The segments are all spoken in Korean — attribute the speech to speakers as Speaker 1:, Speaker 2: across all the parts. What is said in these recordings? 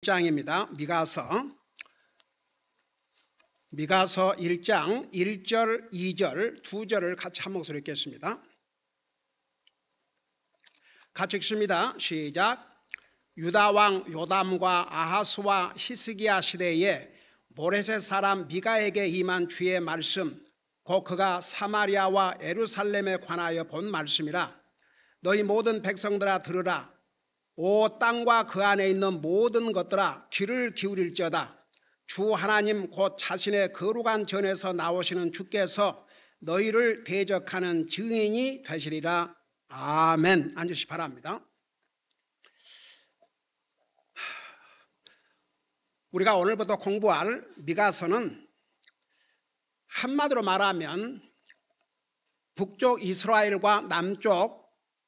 Speaker 1: 장입니다. 미가서 1장 1절, 2절, 2절을 같이 한 목소리 읽겠습니다. 같이 읽습니다. 시작. 유다 왕 요담과 아하스와 히스기야 시대에 모레셋 사람 미가에게 임한 주의 말씀, 곧 그가 사마리아와 예루살렘에 관하여 본 말씀이라. 너희 모든 백성들아 들으라. 오 땅과 그 안에 있는 모든 것들아 귀를 기울일지어다. 주 하나님 곧 자신의 거룩한 전에서 나오시는 주께서 너희를 대적하는 증인이 되시리라. 아멘. 앉으시 바랍니다. 우리가 오늘부터 공부할 미가서는 한마디로 말하면 북쪽 이스라엘과 남쪽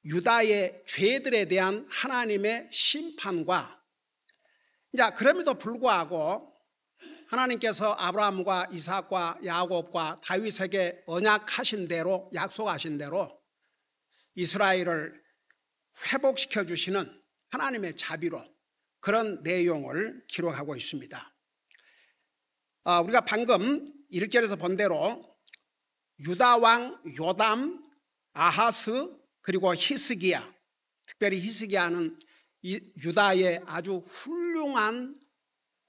Speaker 1: 유다의 죄들에 대한 하나님의 심판과, 그럼에도 불구하고 하나님께서 아브라함과 이삭과 야곱과 다윗에게 언약하신 대로, 약속하신 대로 이스라엘을 회복시켜 주시는 하나님의 자비로 그런 내용을 기록하고 있습니다. 우리가 방금 1절에서 본 대로 유다 왕 요담, 아하스, 그리고 히스기야, 특별히 히스기야는 유다의 아주 훌륭한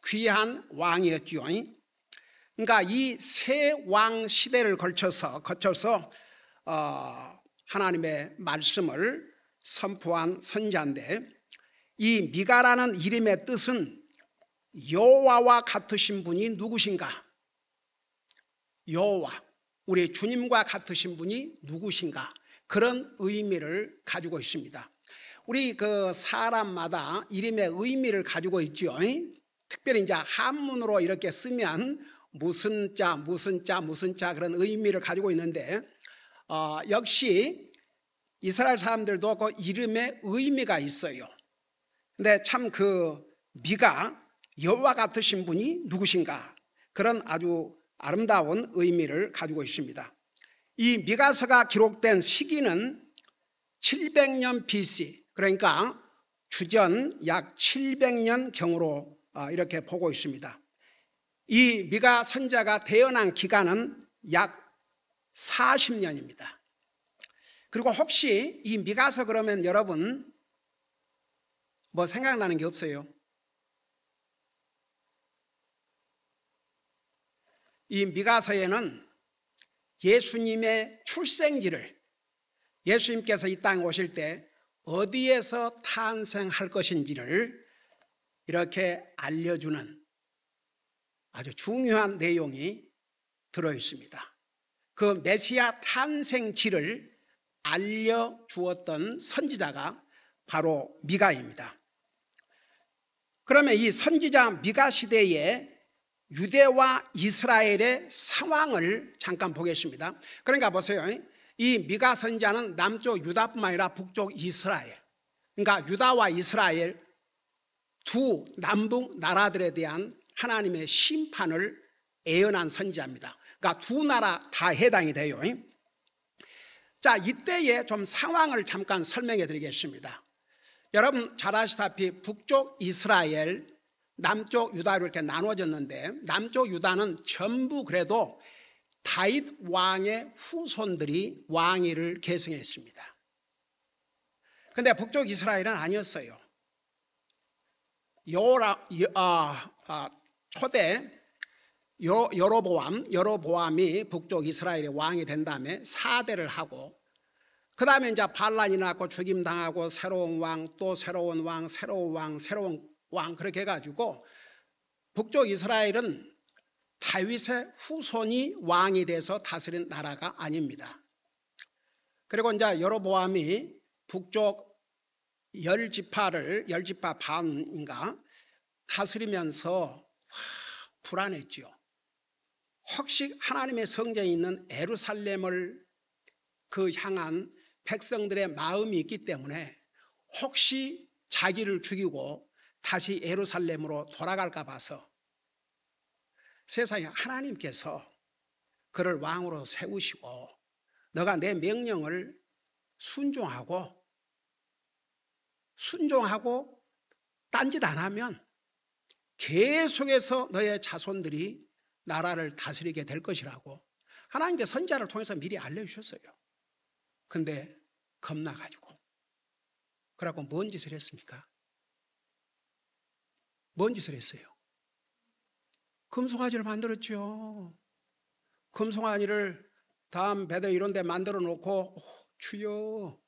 Speaker 1: 귀한 왕이었지요. 그러니까 이 세 왕 시대를 거쳐서 하나님의 말씀을 선포한 선지자인데, 이 미가라는 이름의 뜻은 여호와와 같으신 분이 누구신가? 여호와, 우리 주님과 같으신 분이 누구신가? 그런 의미를 가지고 있습니다. 우리 그 사람마다 이름의 의미를 가지고 있죠. 특별히 이제 한문으로 이렇게 쓰면 무슨 자, 무슨 자, 무슨 자 그런 의미를 가지고 있는데, 역시 이스라엘 사람들도 그 이름의 의미가 있어요. 근데 참 그 미가 여호와 같으신 분이 누구신가? 그런 아주 아름다운 의미를 가지고 있습니다. 이 미가서가 기록된 시기는 700년 BC, 그러니까 주전 약 700년 경으로 이렇게 보고 있습니다. 이 미가 선지자가 태어난 기간은 약 40년입니다. 그리고 혹시 이 미가서 그러면 여러분 뭐 생각나는 게 없어요? 이 미가서에는 예수님의 출생지를, 예수님께서 이 땅에 오실 때 어디에서 탄생할 것인지를 이렇게 알려주는 아주 중요한 내용이 들어있습니다. 그 메시아 탄생지를 알려주었던 선지자가 바로 미가입니다. 그러면 이 선지자 미가 시대에 유대와 이스라엘의 상황을 잠깐 보겠습니다. 그러니까 보세요. 이 미가 선지자는 남쪽 유다뿐만 아니라 북쪽 이스라엘, 그러니까 유다와 이스라엘 두 남북 나라들에 대한 하나님의 심판을 예언한 선지자입니다. 그러니까 두 나라 다 해당이 돼요. 자, 이때의 좀 상황을 잠깐 설명해 드리겠습니다. 여러분 잘 아시다시피 북쪽 이스라엘, 남쪽 유다로 이렇게 나눠졌는데, 남쪽 유다는 전부 그래도 다윗 왕의 후손들이 왕위를 계승했습니다. 그런데 북쪽 이스라엘은 아니었어요. 초대 여로보암이 북쪽 이스라엘의 왕이 된 다음에 4대를 하고, 그 다음에 이제 반란이 났고 죽임당하고 새로운 왕, 또 새로운 왕, 새로운 왕, 새로운 왕, 그렇게 해가지고 북쪽 이스라엘은 다윗의 후손이 왕이 돼서 다스린 나라가 아닙니다. 그리고 이제 여로보암이 북쪽 10지파 반인가 다스리면서 불안했죠. 혹시 하나님의 성전이 있는 예루살렘을 향한 백성들의 마음이 있기 때문에 혹시 자기를 죽이고 다시 예루살렘으로 돌아갈까 봐서 세상에 하나님께서 그를 왕으로 세우시고, 너가 내 명령을 순종하고 딴짓 안 하면 계속해서 너의 자손들이 나라를 다스리게 될 것이라고 하나님께 선지자를 통해서 미리 알려주셨어요. 근데 겁나가지고 그래갖고 뭔 짓을 했습니까? 뭔 짓을 했어요? 금송아지를 만들었죠. 금송아지를 다음 배들 이런 데 만들어 놓고 주여,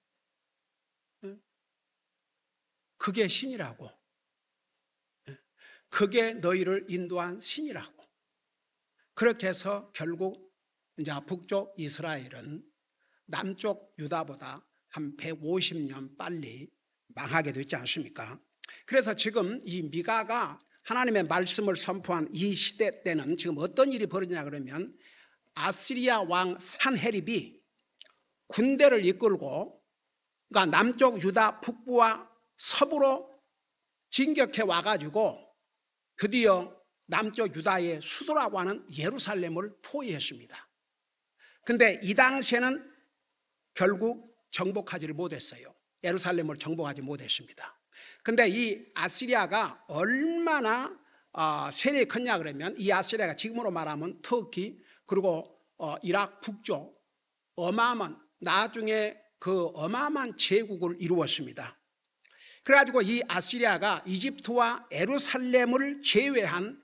Speaker 1: 그게 신이라고, 그게 너희를 인도한 신이라고. 그렇게 해서 결국 이제 북쪽 이스라엘은 남쪽 유다보다 한 150년 빨리 망하게 됐지 않습니까? 그래서 지금 이 미가가 하나님의 말씀을 선포한 이 시대 때는 지금 어떤 일이 벌어지냐 그러면 아시리아 왕 산헤립이 군대를 이끌고 그러니까 남쪽 유다 북부와 서부로 진격해 와가지고 드디어 남쪽 유다의 수도라고 하는 예루살렘을 포위했습니다. 근데 이 당시에는 결국 정복하지를 못했어요. 예루살렘을 정복하지 못했습니다. 근데 이 아시리아가 얼마나 세력이 컸냐 그러면 이 아시리아가 지금으로 말하면 터키 그리고 이라크 북쪽 어마어마한 나중에 그 어마어마한 제국을 이루었습니다. 그래가지고 이 아시리아가 이집트와 예루살렘을 제외한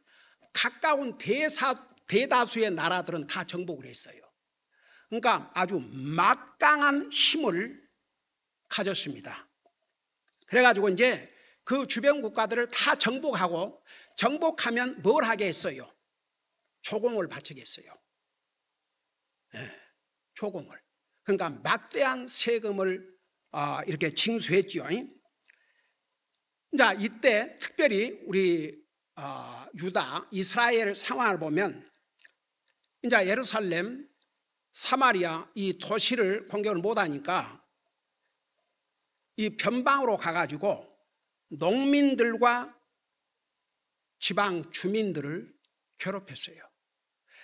Speaker 1: 가까운 대다수의 나라들은 다 정복을 했어요. 그러니까 아주 막강한 힘을 가졌습니다. 그래가지고 이제 그 주변 국가들을 다 정복하고 정복하면 뭘 하게 했어요? 조공을 바치게 했어요. 조공을. 그러니까 막대한 세금을 이렇게 징수했지요. 자, 이때 특별히 우리 유다, 이스라엘 상황을 보면 이제 예루살렘, 사마리아 이 도시를 공격을 못하니까 이 변방으로 가가지고 농민들과 지방 주민들을 괴롭혔어요.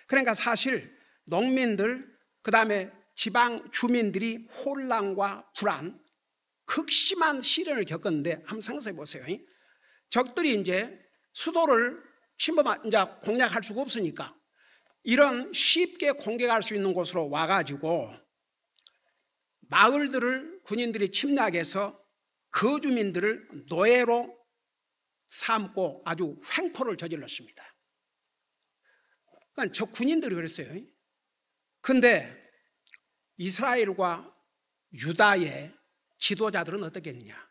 Speaker 1: 그러니까 사실 농민들 그 다음에 지방 주민들이 혼란과 불안, 극심한 시련을 겪었는데 한번 상상해 보세요. 적들이 이제 수도를 이제 공략할 수가 없으니까 이런 쉽게 공격할 수 있는 곳으로 와가지고 마을들을 군인들이 침략해서 그 주민들을 노예로 삼고 아주 횡포를 저질렀습니다. 그러니까 저 군인들이 그랬어요. 근데 이스라엘과 유다의 지도자들은 어떻게 했느냐?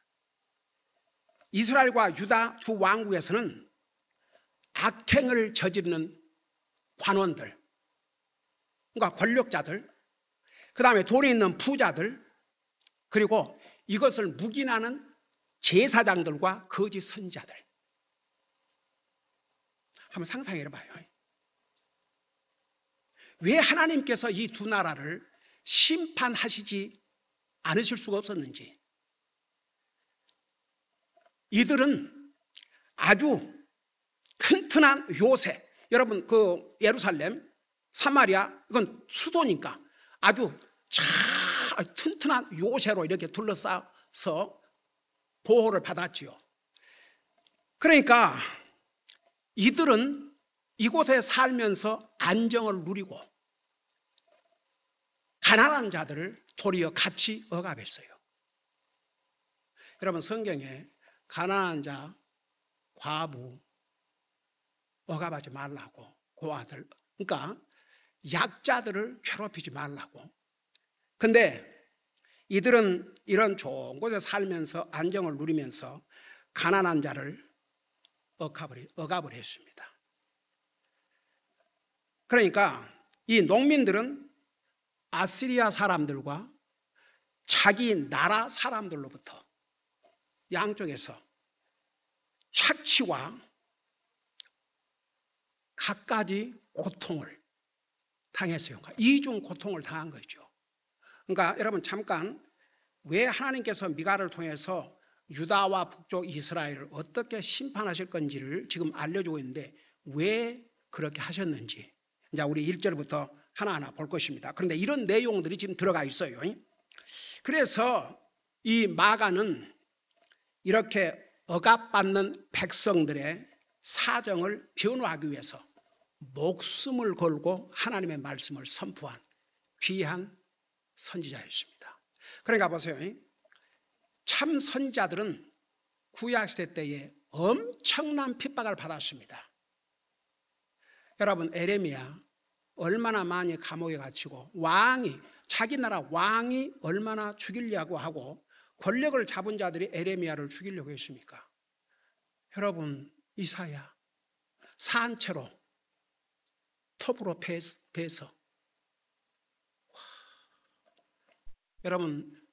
Speaker 1: 이스라엘과 유다 두 왕국에서는 악행을 저지르는 관원들, 그러니까 권력자들, 그 다음에 돈이 있는 부자들, 그리고 이것을 묵인하는 제사장들과 거짓 선지자들. 한번 상상해 봐요. 왜 하나님께서 이 두 나라를 심판하시지 않으실 수가 없었는지. 이들은 아주 튼튼한 요새, 여러분 그 예루살렘, 사마리아 이건 수도니까 아주 잘 튼튼한 요새로 이렇게 둘러싸서 보호를 받았지요. 그러니까 이들은 이곳에 살면서 안정을 누리고 가난한 자들을 도리어 같이 억압했어요. 여러분 성경에 가난한 자, 과부 억압하지 말라고, 고아들, 그러니까 약자들을 괴롭히지 말라고. 근데 이들은 이런 좋은 곳에 살면서 안정을 누리면서 가난한 자를 억압을 했습니다. 그러니까 이 농민들은 아시리아 사람들과 자기 나라 사람들로부터 양쪽에서 착취와 갖가지 고통을 당했어요. 그러니까 이중 고통을 당한 거죠. 그러니까 여러분 잠깐 왜 하나님께서 미가를 통해서 유다와 북쪽 이스라엘을 어떻게 심판하실 건지를 지금 알려주고 있는데 왜 그렇게 하셨는지 이제 우리 1절부터 하나하나 볼 것입니다. 그런데 이런 내용들이 지금 들어가 있어요. 그래서 이 마가는 이렇게 억압받는 백성들의 사정을 변호하기 위해서 목숨을 걸고 하나님의 말씀을 선포한 귀한 선지자였습니다. 그러니까 보세요. 참 선지자들은 구약시대 때에 엄청난 핍박을 받았습니다. 여러분, 에레미야 얼마나 많이 감옥에 갇히고 자기 나라 왕이 얼마나 죽이려고 하고 권력을 잡은 자들이 에레미야를 죽이려고 했습니까? 여러분, 이사야 산채로 톱으로 베서. 여러분,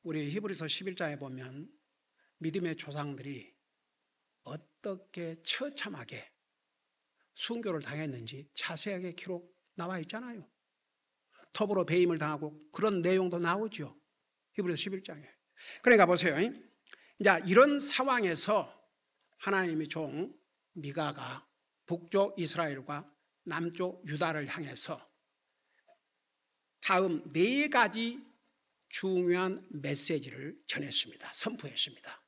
Speaker 1: 우리 히브리서 11장에 보면 믿음의 조상들이 어떻게 처참하게 순교를 당했는지 자세하게 기록 나와 있잖아요. 톱으로 배임을 당하고 그런 내용도 나오죠. 히브리서 11장에. 그러니까 보세요. 이제 이런 상황에서 하나님의 종 미가가 북쪽 이스라엘과 남쪽 유다를 향해서 다음 4가지 중요한 메시지를 전했습니다. 선포했습니다.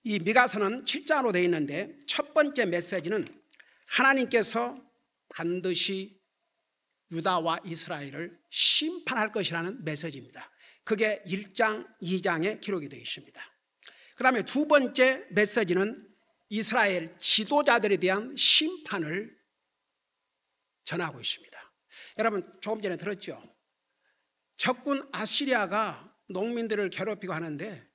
Speaker 1: 이 미가서는 7장으로 되어 있는데 첫 번째 메시지는 하나님께서 반드시 유다와 이스라엘을 심판할 것이라는 메시지입니다. 그게 1장, 2장에 기록이 되어 있습니다. 그 다음에 두 번째 메시지는 이스라엘 지도자들에 대한 심판을 전하고 있습니다. 여러분, 조금 전에 들었죠? 적군 아시리아가 농민들을 괴롭히고 하는데,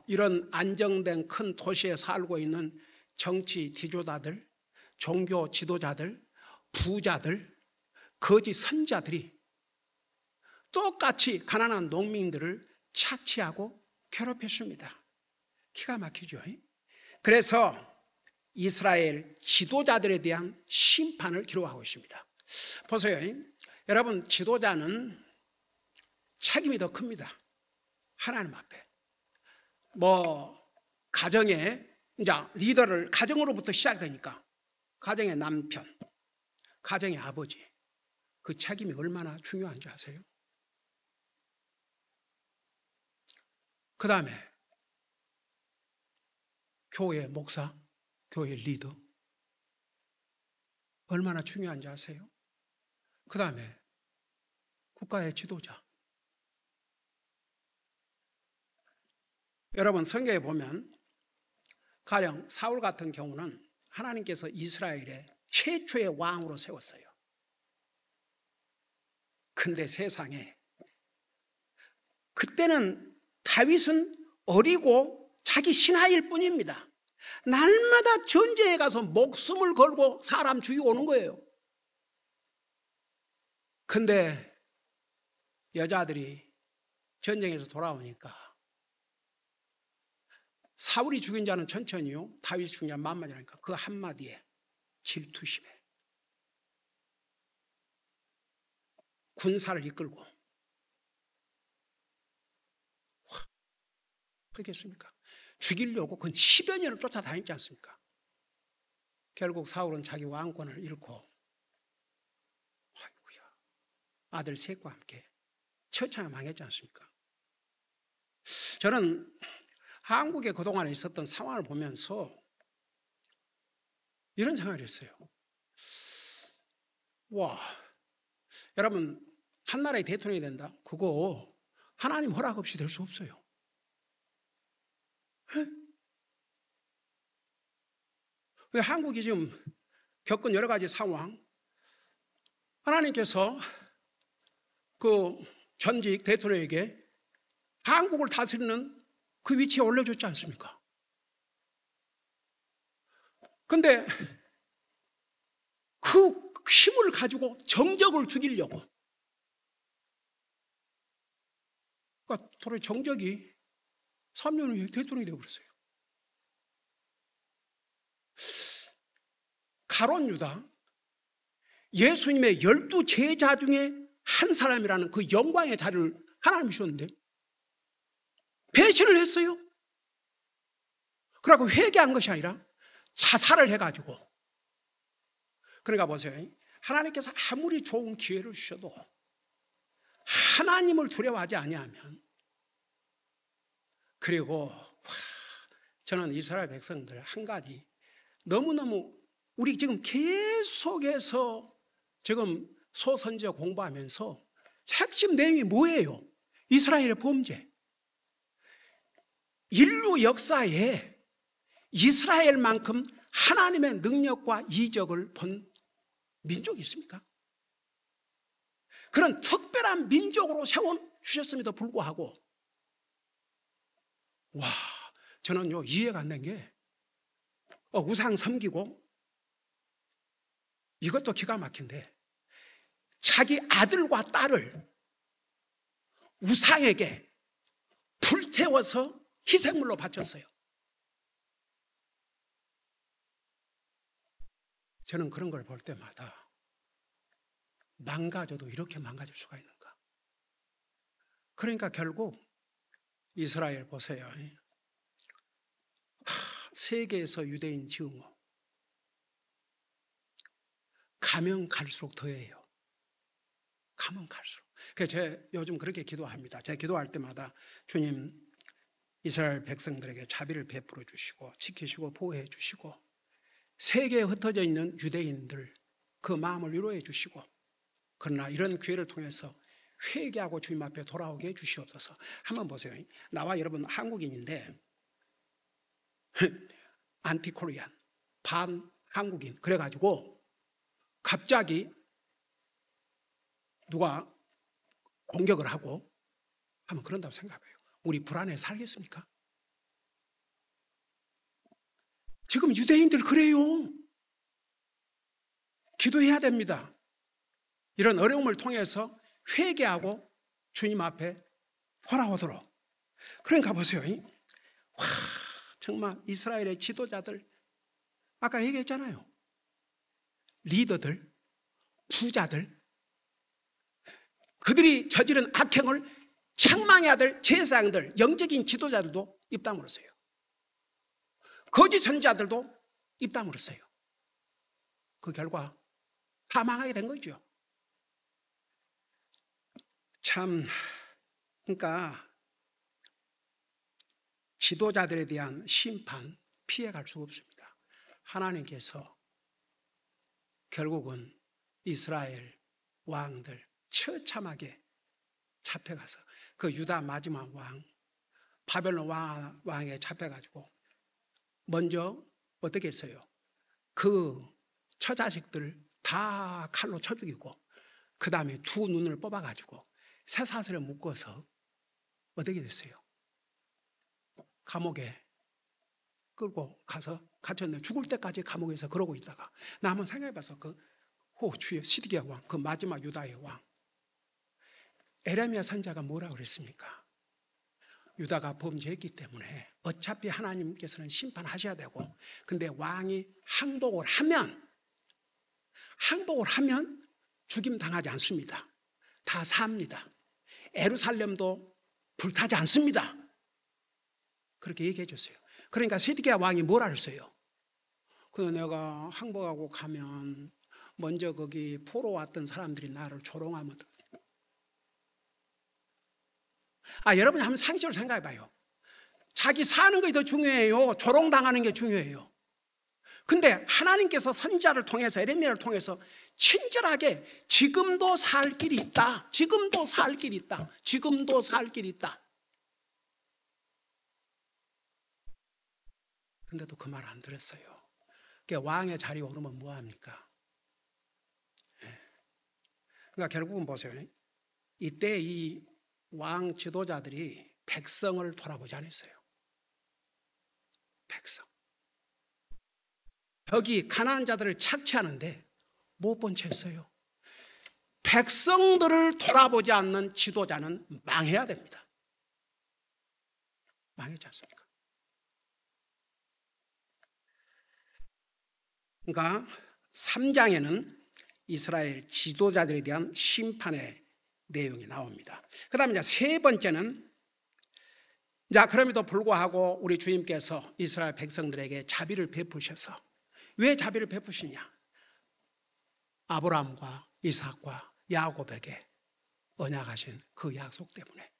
Speaker 1: 이런 안정된 큰 도시에 살고 있는 정치 지도자들, 종교 지도자들, 부자들, 거짓 선자들이 똑같이 가난한 농민들을 착취하고 괴롭혔습니다. 기가 막히죠. 그래서 이스라엘 지도자들에 대한 심판을 기록하고 있습니다. 보세요. 여러분, 지도자는 책임이 더 큽니다. 하나님 앞에. 가정에 이제 리더를 가정으로부터 시작되니까 가정의 남편, 가정의 아버지, 그 책임이 얼마나 중요한지 아세요? 그 다음에 교회 목사, 교회 리더, 얼마나 중요한지 아세요? 그 다음에 국가의 지도자. 여러분, 성경에 보면 가령 사울 같은 경우는 하나님께서 이스라엘의 최초의 왕으로 세웠어요. 근데 세상에 그때는 다윗은 어리고 자기 신하일 뿐입니다. 날마다 전쟁에 가서 목숨을 걸고 사람 죽이고 오는 거예요. 근데 여자들이 전쟁에서 돌아오니까 사울이 죽인 자는 천천히요, 다윗이 죽인 자는 만만이라니까 그 한마디에 질투심에 군사를 이끌고 그렇겠습니까? 죽이려고 그건 10여 년을 쫓아다녔지 않습니까? 결국 사울은 자기 왕권을 잃고 아이고야, 아들 셋과 함께 처참하게 망했지 않습니까? 저는 한국에 그동안에 있었던 상황을 보면서 이런 생각을 했어요. 여러분, 한 나라의 대통령이 된다? 그거 하나님 허락 없이 될 수 없어요. 왜 한국이 지금 겪은 여러 가지 상황, 하나님께서 그 전직 대통령에게 한국을 다스리는 그 위치에 올려줬지 않습니까? 근데 그 힘을 가지고 정적을 죽이려고, 그러니까 도로의 정적이 3년 후에 대통령이 되어버렸어요. 가룟 유다, 예수님의 12 제자 중에 한 사람이라는 그 영광의 자리를 하나님이 주셨는데 배신을 했어요. 그러고 회개한 것이 아니라 자살을 해가지고. 그러니까 보세요. 하나님께서 아무리 좋은 기회를 주셔도 하나님을 두려워하지 아니하면, 그리고 저는 이스라엘 백성들 한 가지 너무너무 우리 지금 계속해서 지금 소선지어 공부하면서 핵심 내용이 뭐예요? 이스라엘의 범죄. 인류 역사에 이스라엘만큼 하나님의 능력과 이적을 본 민족이 있습니까? 그런 특별한 민족으로 세워주셨음에도 불구하고 와, 저는요 이해가 안 된 게 우상 섬기고 이것도 기가 막힌데 자기 아들과 딸을 우상에게 불태워서 희생물로 바쳤어요. 저는 그런 걸 볼 때마다 망가져도 이렇게 망가질 수가 있는가. 그러니까 결국 이스라엘 보세요. 세계에서 유대인 증오 가면 갈수록 더해요. 가면 갈수록. 그래서 제가 요즘 그렇게 기도합니다. 제가 기도할 때마다 주님 이스라엘 백성들에게 자비를 베풀어 주시고 지키시고 보호해 주시고 세계에 흩어져 있는 유대인들 그 마음을 위로해 주시고 그러나 이런 기회를 통해서 회개하고 주님 앞에 돌아오게 해 주시옵소서. 한번 보세요. 나와 여러분 한국인인데 안티코리안 반 한국인 그래가지고 갑자기 누가 공격을 하고 하면 그런다고 생각해요. 우리 불안해 살겠습니까? 지금 유대인들 그래요. 기도해야 됩니다. 이런 어려움을 통해서 회개하고 주님 앞에 돌아오도록. 그러니까 보세요. 와, 정말 이스라엘의 지도자들 아까 얘기했잖아요. 리더들, 부자들 그들이 저지른 악행을 책망해야 될 제사장들, 영적인 지도자들도 입 다물었어요. 거짓 선지자들도 입 다물었어요. 그 결과 다 망하게 된 거죠. 참, 그러니까 지도자들에 대한 심판 피해갈 수가 없습니다. 하나님께서 결국은 이스라엘 왕들 처참하게 잡혀가서 그 유다 마지막 왕 바벨론 왕에 잡혀가지고 먼저 어떻게 했어요? 그 처자식들 다 칼로 쳐 죽이고 그 다음에 두 눈을 뽑아가지고 쇠사슬에 묶어서 어떻게 됐어요? 감옥에 끌고 가서 갇혔는데 죽을 때까지 감옥에서 그러고 있다가 나 한번 생각해봐서 주의 시드기야 왕, 그 마지막 유다의 왕 에레미야 선지자가 뭐라고 그랬습니까? 유다가 범죄했기 때문에 어차피 하나님께서는 심판하셔야 되고 근데 왕이 항복을 하면 죽임 당하지 않습니다. 다 삽니다. 예루살렘도 불타지 않습니다. 그렇게 얘기해 줬어요. 그러니까 시드기야 왕이 뭐라 그랬어요? 내가 항복하고 가면 먼저 거기 포로 왔던 사람들이 나를 조롱하면 여러분이 한번 상식적으로 생각해 봐요. 자기 사는 것이 더 중요해요. 조롱당하는 게 중요해요. 근데 하나님께서 선지자를 통해서 에레미야를 통해서 친절하게 지금도 살 길이 있다. 지금도 살 길이 있다. 지금도 살 길이 있다. 근데도 그 말 안 들었어요. 그러니까 왕의 자리에 오르면 뭐합니까? 그러니까 결국은 보세요. 이때 이 왕 지도자들이 백성을 돌아보지 않았어요. 백성. 여기 가나안 자들을 착취하는데 못 본 채 했어요. 백성들을 돌아보지 않는 지도자는 망해야 됩니다. 망했지 않습니까? 그러니까 3장에는 이스라엘 지도자들에 대한 심판의 내용이 나옵니다. 그 다음에 이제 세 번째는 그럼에도 불구하고 우리 주님께서 이스라엘 백성들에게 자비를 베푸셔서 왜 자비를 베푸시냐? 아브라함과 이삭과 야곱에게 언약하신 그 약속 때문에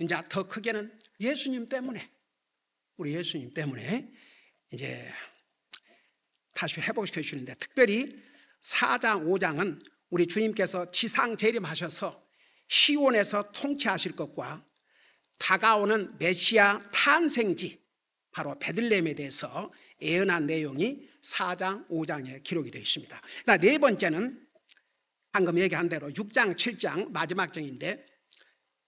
Speaker 1: 이제 더 크게는 예수님 때문에 우리 예수님 때문에 이제 다시 회복시켜 주시는데, 특별히 4장 5장은 우리 주님께서 지상 재림하셔서 시온에서 통치하실 것과 다가오는 메시아 탄생지 바로 베들레헴에 대해서 예언한 내용이 4장 5장에 기록이 되어 있습니다. 네 번째는 방금 얘기한 대로 6장 7장 마지막 장인데,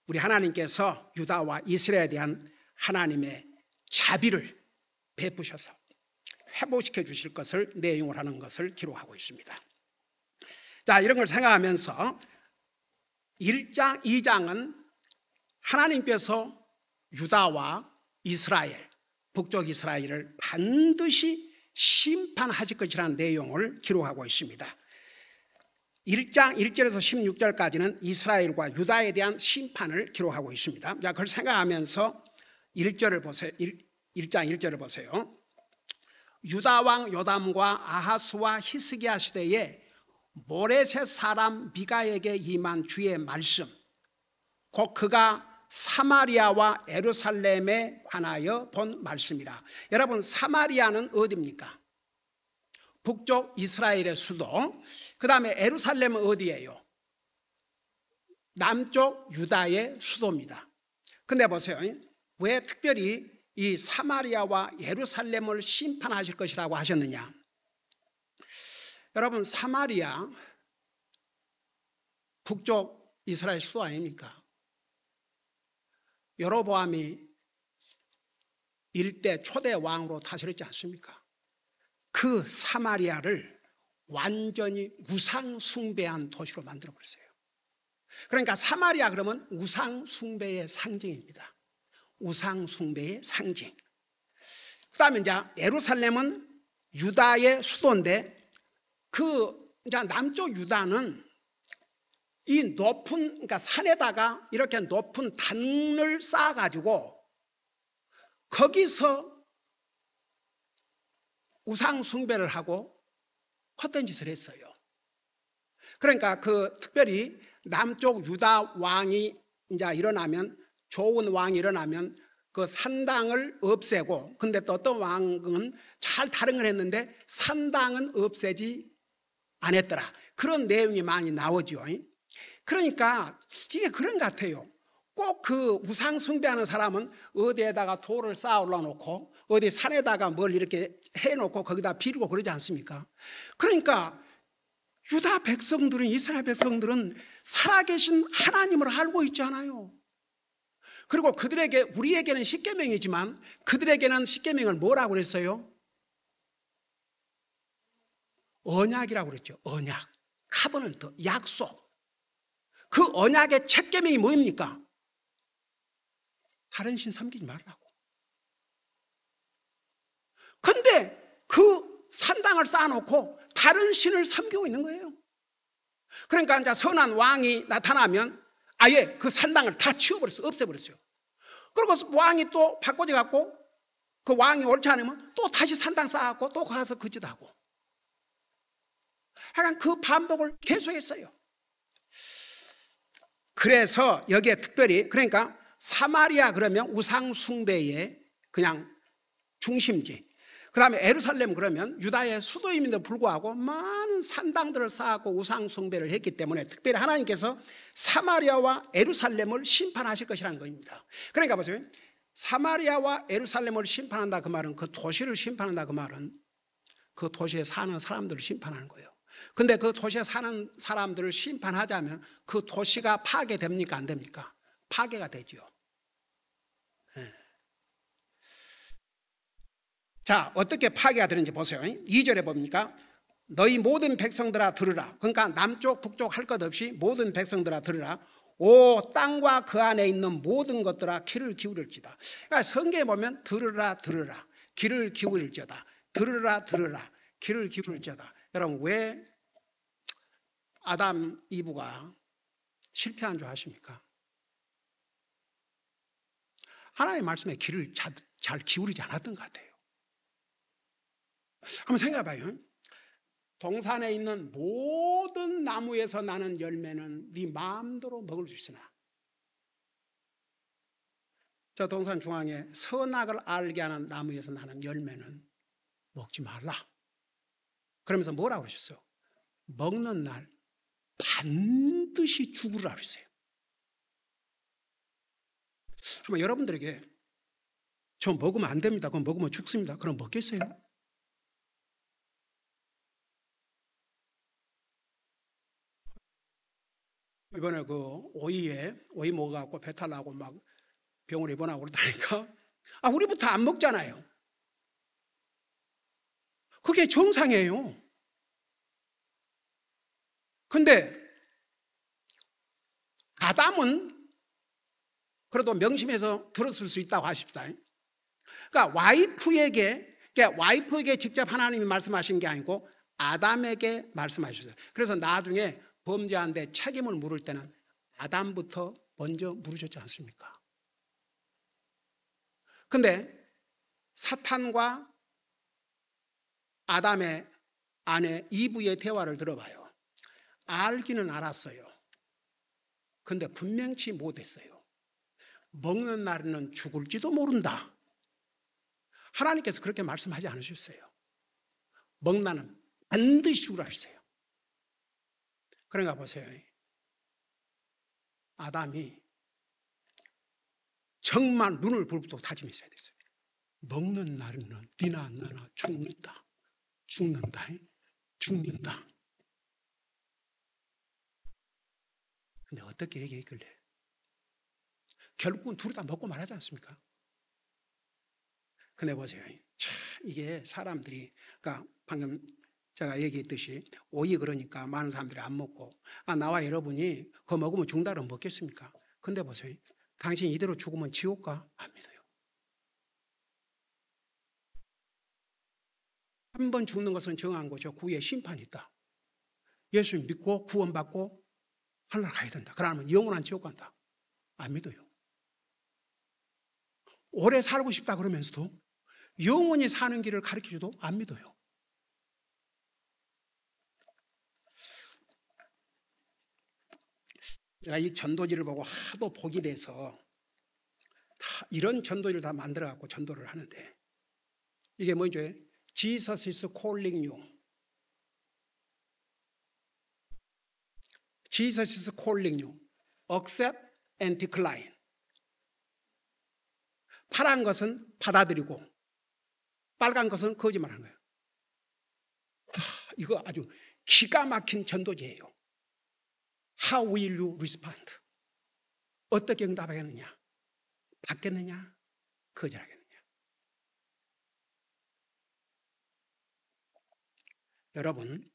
Speaker 1: 우리 하나님께서 유다와 이스라엘에 대한 하나님의 자비를 베푸셔서 회복시켜 주실 것을 내용을 하는 것을 기록하고 있습니다. 자, 이런 걸 생각하면서 1장, 2장은 하나님께서 유다와 이스라엘, 북쪽 이스라엘을 반드시 심판하실 것이라는 내용을 기록하고 있습니다. 1장 1절에서 16절까지는 이스라엘과 유다에 대한 심판을 기록하고 있습니다. 자, 그걸 생각하면서 1절을 보세요. 1장 1절을 보세요. 유다 왕 요담과 아하스와 히스기야 시대에 모레셋 사람 미가에게 임한 주의 말씀, 곧 그가 사마리아와 예루살렘에 관하여 본 말씀이라. 여러분, 사마리아는 어디입니까? 북쪽 이스라엘의 수도. 그 다음에 예루살렘은 어디예요? 남쪽 유다의 수도입니다. 근데 보세요, 왜 특별히 이 사마리아와 예루살렘을 심판하실 것이라고 하셨느냐? 여러분, 사마리아 북쪽 이스라엘 수도 아닙니까? 여로보암이 일대 초대 왕으로 다스렸지 않습니까? 그 사마리아를 완전히 우상 숭배한 도시로 만들어 버렸어요. 그러니까 사마리아 그러면 우상 숭배의 상징입니다. 우상 숭배의 상징. 그다음에 이제 예루살렘은 유다의 수도인데, 그 이제 남쪽 유다는 이 높은, 그러니까 산에다가 이렇게 높은 단을 쌓아가지고 거기서 우상 숭배를 하고 헛된 짓을 했어요. 그러니까 그 특별히 남쪽 유다 왕이 이제 일어나면, 좋은 왕이 일어나면 그 산당을 없애고, 근데 또 어떤 왕은 잘 다른 걸 했는데 산당은 없애지 않았더라. 그런 내용이 많이 나오죠. 그러니까 이게 그런 것 같아요. 꼭 그 우상 숭배하는 사람은 어디에다가 돌을 쌓아 올라놓고 어디 산에다가 뭘 이렇게 해놓고 거기다 비르고 그러지 않습니까? 그러니까 유다 백성들은, 이스라엘 백성들은 살아계신 하나님을 알고 있잖아요. 그리고 그들에게, 우리에게는 십계명이지만 그들에게는 십계명을 뭐라고 그랬어요? 언약이라고 그랬죠. 언약, 카버넌트, 약속. 그 언약의 첫 계명이 뭐입니까? 다른 신 섬기지 말라고. 근데 그 산당을 쌓아놓고 다른 신을 섬기고 있는 거예요. 그러니까 이제 선한 왕이 나타나면 아예 그 산당을 다 치워버렸어요. 없애버렸어요. 그리고 왕이 또 바꿔져 갖고 그 왕이 옳지 않으면 또 다시 산당 쌓아갖고 또 가서 그 짓하고. 하여간 그 반복을 계속했어요. 그래서 여기에 특별히, 그러니까 사마리아 그러면 우상 숭배의 그냥 중심지, 그 다음에 예루살렘 그러면 유다의 수도임에도 불구하고 많은 산당들을 쌓았고 우상 숭배를 했기 때문에 특별히 하나님께서 사마리아와 예루살렘을 심판하실 것이라는 겁니다. 그러니까 보세요, 사마리아와 예루살렘을 심판한다 그 말은, 그 도시를 심판한다 그 말은 그 도시에 사는 사람들을 심판하는 거예요. 근데 그 도시에 사는 사람들을 심판하자면 그 도시가 파괴됩니까? 안 됩니까? 파괴가 되죠. 네. 자, 어떻게 파괴가 되는지 보세요. 2절에 봅니까? 너희 모든 백성들아 들으라. 그러니까 남쪽 북쪽 할 것 없이 모든 백성들아 들으라. 오 땅과 그 안에 있는 모든 것들아 귀를 기울일지다. 그러니까 성경에 보면 들으라 들으라, 귀를 기울일지어다. 들으라 들으라, 귀를 기울일지어다. 여러분, 왜 아담 이브가 실패한 줄 아십니까? 하나님의 말씀에 귀를 잘 기울이지 않았던 것 같아요. 한번 생각해 봐요. 동산에 있는 모든 나무에서 나는 열매는 네 마음대로 먹을 수 있으나 저 동산 중앙에 선악을 알게 하는 나무에서 나는 열매는 먹지 말라. 그러면서 뭐라고 그러셨어요? 먹는 날 반드시 죽으라 그랬어요. 한번 여러분들에게 저 먹으면 안 됩니다, 그럼 먹으면 죽습니다, 그럼 먹겠어요? 이번에 그 오이 먹어갖고 배탈 나고 막 병원에 입원하고 그러다니까 우리부터 안 먹잖아요. 그게 정상이에요. 근데 아담은 그래도 명심해서 들었을 수 있다고 하십시다. 그러니까 와이프에게 직접 하나님이 말씀하신 게 아니고 아담에게 말씀하셨어요. 그래서 나중에 범죄한데 책임을 물을 때는 아담부터 먼저 물으셨지 않습니까? 근데 사탄과 아담의 아내 이브의 대화를 들어봐요. 알기는 알았어요. 근데 분명치 못했어요. 먹는 날에는 죽을지도 모른다. 하나님께서 그렇게 말씀하지 않으셨어요. 먹는 날은 반드시 죽으라 하셨어요. 그러니까 보세요. 아담이 정말 눈을 부릅뜨고 다짐했어야 됐어요. 먹는 날에는 니나 나나 죽는다. 죽는다. 근데 어떻게 얘기했길래? 결국은 둘 다 먹고 말하지 않습니까? 근데 보세요. 참 이게 사람들이, 그러니까 방금 제가 얘기했듯이 오이 그러니까 많은 사람들이 안 먹고 나와 여러분이 그거 먹으면 죽는다 그러면 먹겠습니까? 근데 보세요. 당신 이대로 죽으면 지옥 가? 안 믿어요. 한 번 죽는 것은 정한 거죠. 후에 심판이 있다. 예수 믿고 구원받고 하늘나라 가야 된다. 그러면 영원한 지옥 간다. 안 믿어요. 오래 살고 싶다 그러면서도 영원히 사는 길을 가르쳐줘도 안 믿어요. 제가 이 전도지를 보고 하도 복이 돼서 이런 전도지를 다 만들어갖고 전도를 하는데 이게 뭐죠? Jesus is calling you. Jesus is calling you. Accept and decline. 파란 것은 받아들이고 빨간 것은 거짓말하는 거예요. 이거 아주 기가 막힌 전도지예요. How will you respond? 어떻게 응답하겠느냐? 받겠느냐? 거절하겠느냐? 여러분,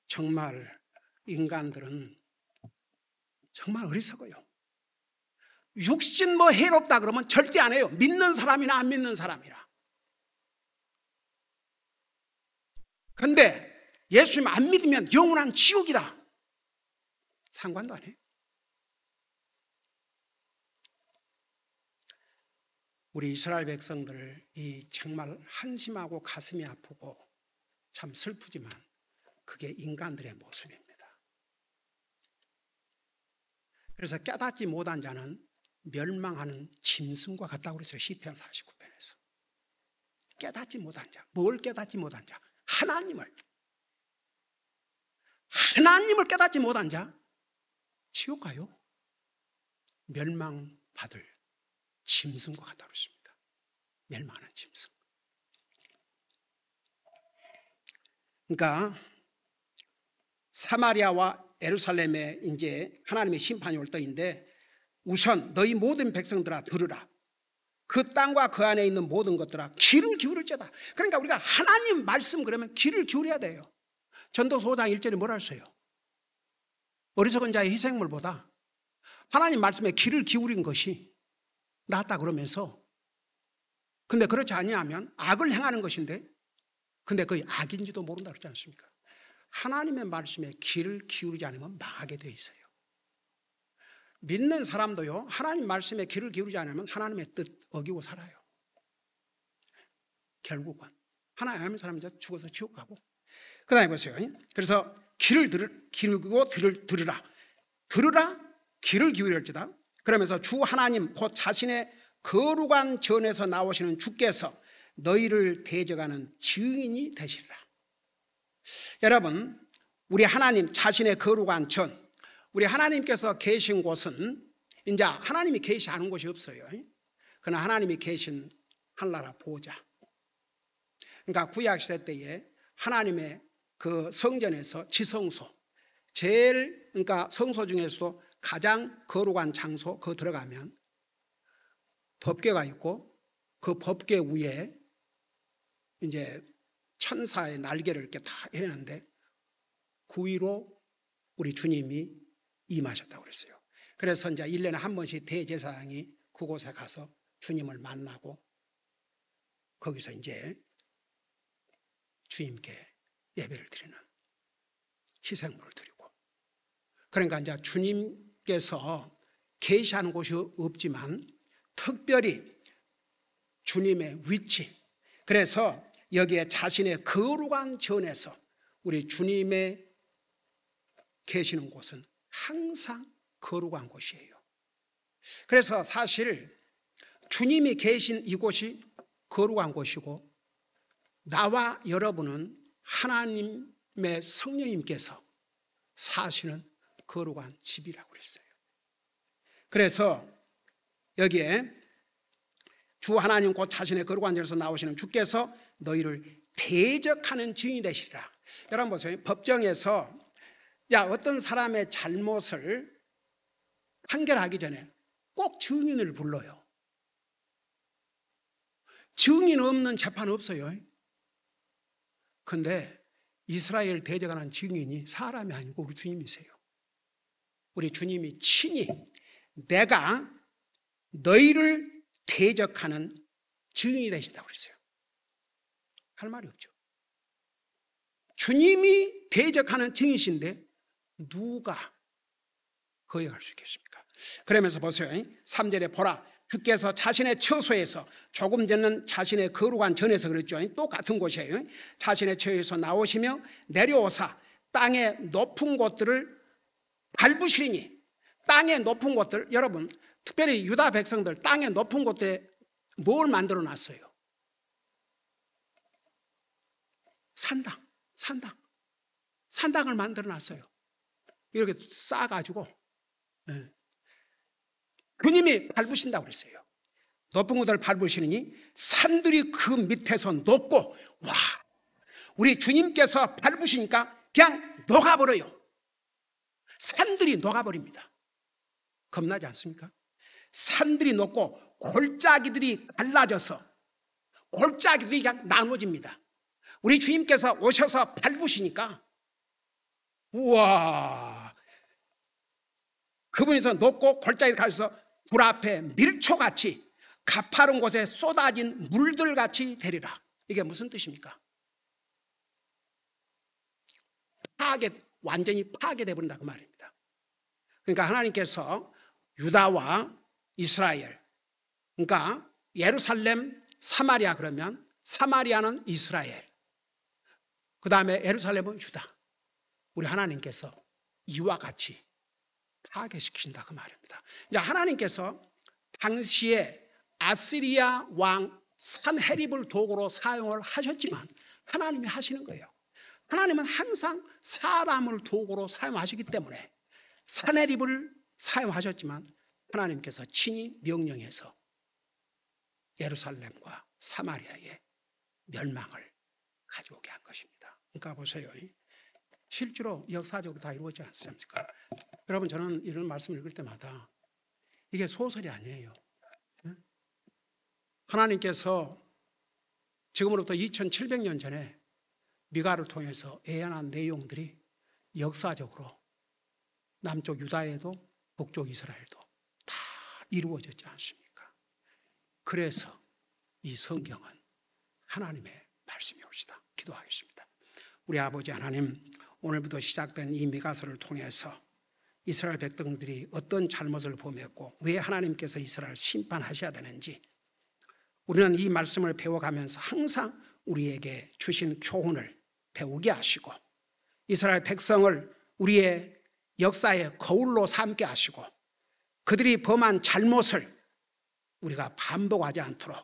Speaker 1: 정말 인간들은 정말 어리석어요. 육신 뭐 해롭다 그러면 절대 안 해요. 믿는 사람이나 안 믿는 사람이라. 근데 예수님 안 믿으면 영원한 지옥이다. 상관도 안 해요. 우리 이스라엘 백성들이 정말 한심하고 가슴이 아프고 참 슬프지만 그게 인간들의 모습입니다. 그래서 깨닫지 못한 자는 멸망하는 짐승과 같다고 그랬어요. 시편 49편에서. 깨닫지 못한 자. 뭘 깨닫지 못한 자? 하나님을 깨닫지 못한 자 지옥 가요. 멸망받을 짐승과 같다고 했습니다. 멸망하는 짐승. 그러니까 사마리아와 예루살렘에 이제 하나님의 심판이 올 때인데 우선 너희 모든 백성들아 들으라. 그 땅과 그 안에 있는 모든 것들아 귀를 기울일지어다. 그러니까 우리가 하나님 말씀 그러면 귀를 기울여야 돼요. 전도서 5장 1절에 뭐라 했어요? 어리석은 자의 희생물보다 하나님 말씀에 귀를 기울인 것이 낫다 그러면서 근데 그렇지 아니하면 악을 행하는 것인데 근데 그게 악인지도 모른다 그러지 않습니까? 하나님의 말씀에 귀를 기울이지 않으면 망하게 되어 있어요. 믿는 사람도요 하나님 말씀에 귀를 기울이지 않으면 하나님의 뜻 어기고 살아요. 결국은 하나님 안 믿는 사람은 죽어서 지옥 가고. 그 다음에 보세요. 그래서 귀를 기울이고 들으라. 귀를 기울일지다. 그 그러면서 주 하나님 곧 자신의 거룩한 전에서 나오시는 주께서 너희를 대적하는 증인이 되시리라. 여러분, 우리 하나님 자신의 거룩한 전, 우리 하나님께서 계신 곳은 이제 하나님이 계시지 않은 곳이 없어요. 그러나 하나님이 계신 하늘나라 보좌. 그러니까 구약시대 때에 하나님의 그 성전에서 지성소, 제일 그러니까 성소 중에서도 가장 거룩한 장소, 그 들어가면 법궤가 있고 그 법궤 위에 이제 천사의 날개를 이렇게 다 해놨는데 그 위로 우리 주님이 임하셨다고 그랬어요. 그래서 이제 1년에 한 번씩 대제사장이 그곳에 가서 주님을 만나고 거기서 이제 주님께 예배를 드리는, 희생물을 드리고, 그러니까 이제 주님께서 계시하는 곳이 없지만 특별히 주님의 위치, 그래서 여기에 자신의 거룩한 전에서 우리 주님의 계시는 곳은 항상 거룩한 곳이에요. 그래서 사실 주님이 계신 이곳이 거룩한 곳이고 나와 여러분은 하나님의 성령님께서 사시는 거룩한 집이라고 그랬어요. 그래서 여기에 주 하나님 곧 자신의 거룩한 전에서 나오시는 주께서 너희를 대적하는 증인이 되시리라. 여러분 보세요. 법정에서 어떤 사람의 잘못을 판결하기 전에 꼭 증인을 불러요. 증인 없는 재판 없어요. 그런데 이스라엘 대적하는 증인이 사람이 아니고 우리 주님이세요. 우리 주님이 친히 내가 너희를 대적하는 증인이 되신다고 그랬어요. 할 말이 없죠. 주님이 대적하는 증인이신데 누가 거역할 수 있겠습니까? 그러면서 보세요. 3절에 보라, 주께서 자신의 처소에서, 조금 전은 자신의 거룩한 전에서 그랬죠. 똑같은 곳이에요. 자신의 처에서 나오시며 내려오사 땅의 높은 곳들을 밟으시리니. 땅의 높은 곳들, 여러분 특별히 유다 백성들 땅의 높은 곳에 뭘 만들어 놨어요? 산당을 만들어 놨어요. 이렇게 쌓아가지고 주님이 밟으신다고 그랬어요. 높은 곳을 밟으시니 산들이 그 밑에서 녹고, 와, 우리 주님께서 밟으시니까 그냥 녹아버려요. 산들이 녹아버립니다. 겁나지 않습니까? 산들이 녹고 골짜기들이 갈라져서 골짜기들이 그냥 나눠집니다. 우리 주님께서 오셔서 밟으시니까, 우와, 그분에서 녹고 골짜기 가서 불 앞에 밀초같이 가파른 곳에 쏟아진 물들같이 되리라. 이게 무슨 뜻입니까? 완전히 파괴되어 버린다 그 말입니다. 그러니까 하나님께서 유다와 이스라엘, 그러니까 예루살렘, 사마리아, 그러면 사마리아는 이스라엘, 그 다음에 예루살렘은 유다. 우리 하나님께서 이와 같이 파괴시키신다 그 말입니다. 이제 하나님께서 당시에 아시리아 왕 산헤립을 도구로 사용을 하셨지만 하나님이 하시는 거예요. 하나님은 항상 사람을 도구로 사용하시기 때문에 산헤립을 사용하셨지만 하나님께서 친히 명령해서 예루살렘과 사마리아의 멸망을 가져오게 한 것입니다. 그러니까 보세요. 실제로 역사적으로 다 이루어지지 않습니까? 여러분, 저는 이런 말씀을 읽을 때마다 이게 소설이 아니에요. 하나님께서 지금으로부터 2700년 전에 미가를 통해서 예언한 내용들이 역사적으로 남쪽 유다에도 북쪽 이스라엘도 다 이루어졌지 않습니까? 그래서 이 성경은 하나님의 말씀이옵시다. 기도하겠습니다. 우리 아버지 하나님, 오늘부터 시작된 이 미가서를 통해서 이스라엘 백성들이 어떤 잘못을 범했고 왜 하나님께서 이스라엘을 심판하셔야 되는지 우리는 이 말씀을 배워가면서 항상 우리에게 주신 교훈을 배우게 하시고 이스라엘 백성을 우리의 역사의 거울로 삼게 하시고 그들이 범한 잘못을 우리가 반복하지 않도록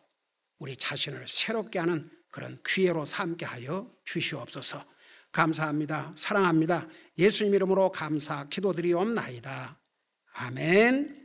Speaker 1: 우리 자신을 새롭게 하는 그런 기회로 삼게 하여 주시옵소서. 감사합니다. 사랑합니다. 예수님 이름으로 감사 기도드리옵나이다. 아멘.